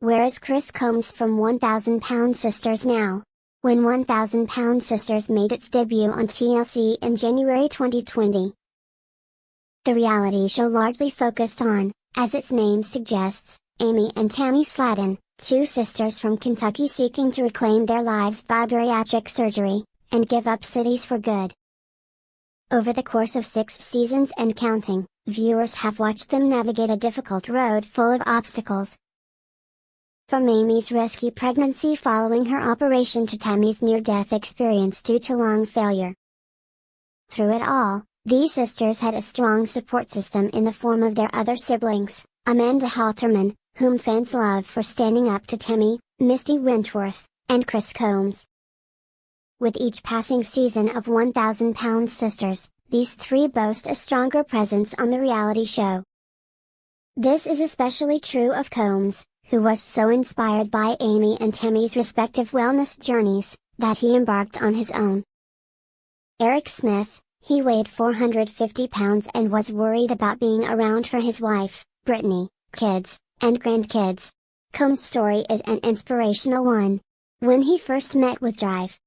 Where is Chris Combs from 1000 Pound Sisters now? When 1000 Pound Sisters made its debut on TLC in January 2020. The reality show largely focused on, as its name suggests, Amy and Tammy Sladen, two sisters from Kentucky seeking to reclaim their lives by bariatric surgery, and give up cities for good. Over the course of 6 seasons and counting, viewers have watched them navigate a difficult road full of obstacles. From Amy's risky pregnancy following her operation to Tammy's near-death experience due to lung failure. Through it all, these sisters had a strong support system in the form of their other siblings, Amanda Halterman, whom fans love for standing up to Tammy, Misty Wentworth, and Chris Combs. With each passing season of 1000 Pound Sisters, these three boast a stronger presence on the reality show. This is especially true of Combs, who was so inspired by Amy and Tammy's respective wellness journeys, that he embarked on his own. Eric Smith, he weighed 450 pounds and was worried about being around for his wife, Brittany, kids, and grandkids. Combs' story is an inspirational one. When he first met with Drive.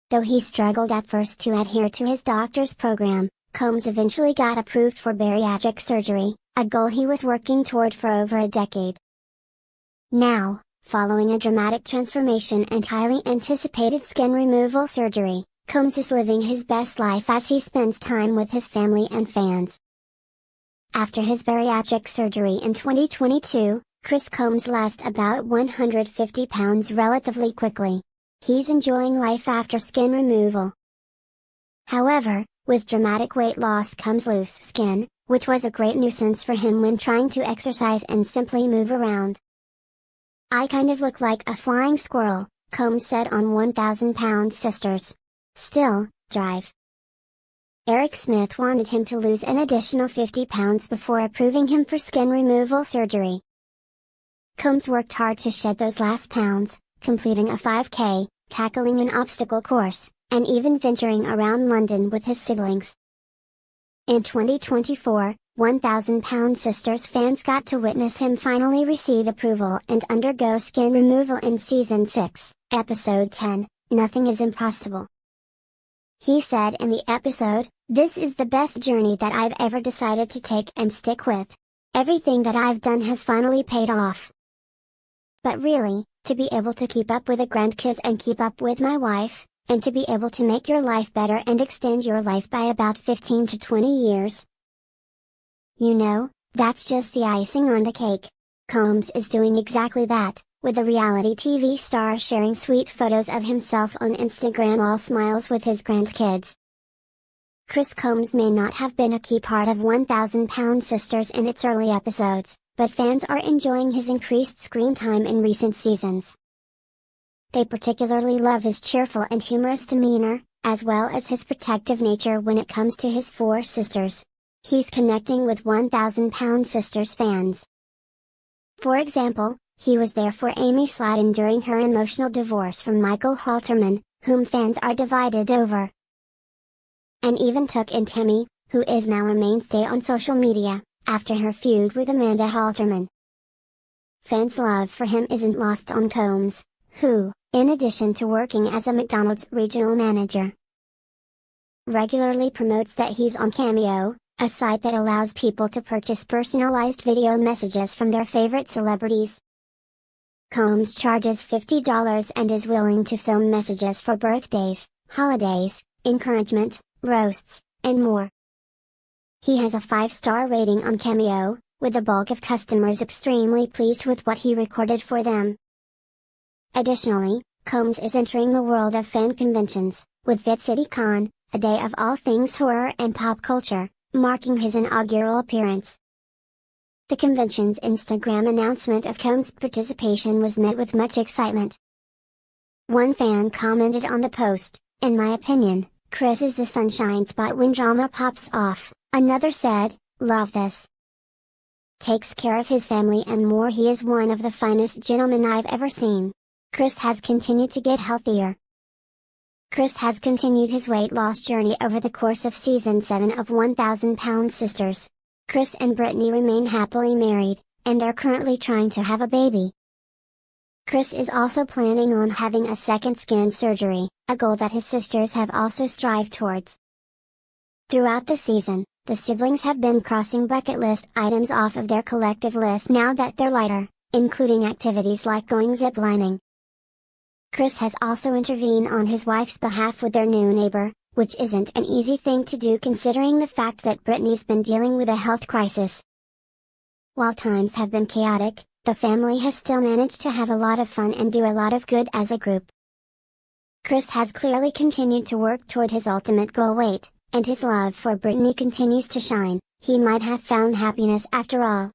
Though he struggled at first to adhere to his doctor's program, Combs eventually got approved for bariatric surgery, a goal he was working toward for over a decade. Now, following a dramatic transformation and highly anticipated skin removal surgery, Combs is living his best life as he spends time with his family and fans. After his bariatric surgery in 2022, Chris Combs lost about 150 pounds relatively quickly. He's enjoying life after skin removal. However, with dramatic weight loss comes loose skin, which was a great nuisance for him when trying to exercise and simply move around. "I kind of look like a flying squirrel," Combs said on 1000 Pound Sisters. Still, Drive. Eric Smith wanted him to lose an additional 50 pounds before approving him for skin removal surgery. Combs worked hard to shed those last pounds, completing a 5K, tackling an obstacle course, and even venturing around London with his siblings. In 2024, 1000 Pound Sisters fans got to witness him finally receive approval and undergo skin removal in Season 6, Episode 10, Nothing is Impossible. He said in the episode, "This is the best journey that I've ever decided to take and stick with. Everything that I've done has finally paid off. But really, to be able to keep up with the grandkids and keep up with my wife, and to be able to make your life better and extend your life by about 15 to 20 years. You know, that's just the icing on the cake." Combs is doing exactly that, with the reality TV star sharing sweet photos of himself on Instagram all smiles with his grandkids. Chris Combs may not have been a key part of 1000 Pound Sisters in its early episodes, but fans are enjoying his increased screen time in recent seasons. They particularly love his cheerful and humorous demeanor, as well as his protective nature when it comes to his 4 sisters. He's connecting with 1000 Pound Sisters fans. For example, he was there for Amy Sladen during her emotional divorce from Michael Halterman, whom fans are divided over. And even took in Tammy, who is now a mainstay on social media, after her feud with Amanda Halterman. Fans' love for him isn't lost on Combs, who, in addition to working as a McDonald's regional manager, regularly promotes that he's on Cameo, a site that allows people to purchase personalized video messages from their favorite celebrities. Combs charges $50 and is willing to film messages for birthdays, holidays, encouragement, roasts, and more. He has a 5-star rating on Cameo, with the bulk of customers extremely pleased with what he recorded for them. Additionally, Combs is entering the world of fan conventions, with VidCityCon, a day of all things horror and pop culture, marking his inaugural appearance. The convention's Instagram announcement of Combs' participation was met with much excitement. One fan commented on the post, "In my opinion, Chris is the sunshine spot when drama pops off." Another said, "Love this. Takes care of his family and more. He is one of the finest gentlemen I've ever seen." Chris has continued to get healthier. Chris has continued his weight loss journey over the course of Season 7 of 1000 Pound Sisters. Chris and Brittany remain happily married, and are currently trying to have a baby. Chris is also planning on having a second skin surgery, a goal that his sisters have also strived towards. Throughout the season, the siblings have been crossing bucket list items off of their collective list now that they're lighter, including activities like going ziplining. Chris has also intervened on his wife's behalf with their new neighbor, which isn't an easy thing to do considering the fact that Brittany's been dealing with a health crisis. While times have been chaotic, the family has still managed to have a lot of fun and do a lot of good as a group. Chris has clearly continued to work toward his ultimate goal weight, and his love for Brittany continues to shine. He might have found happiness after all.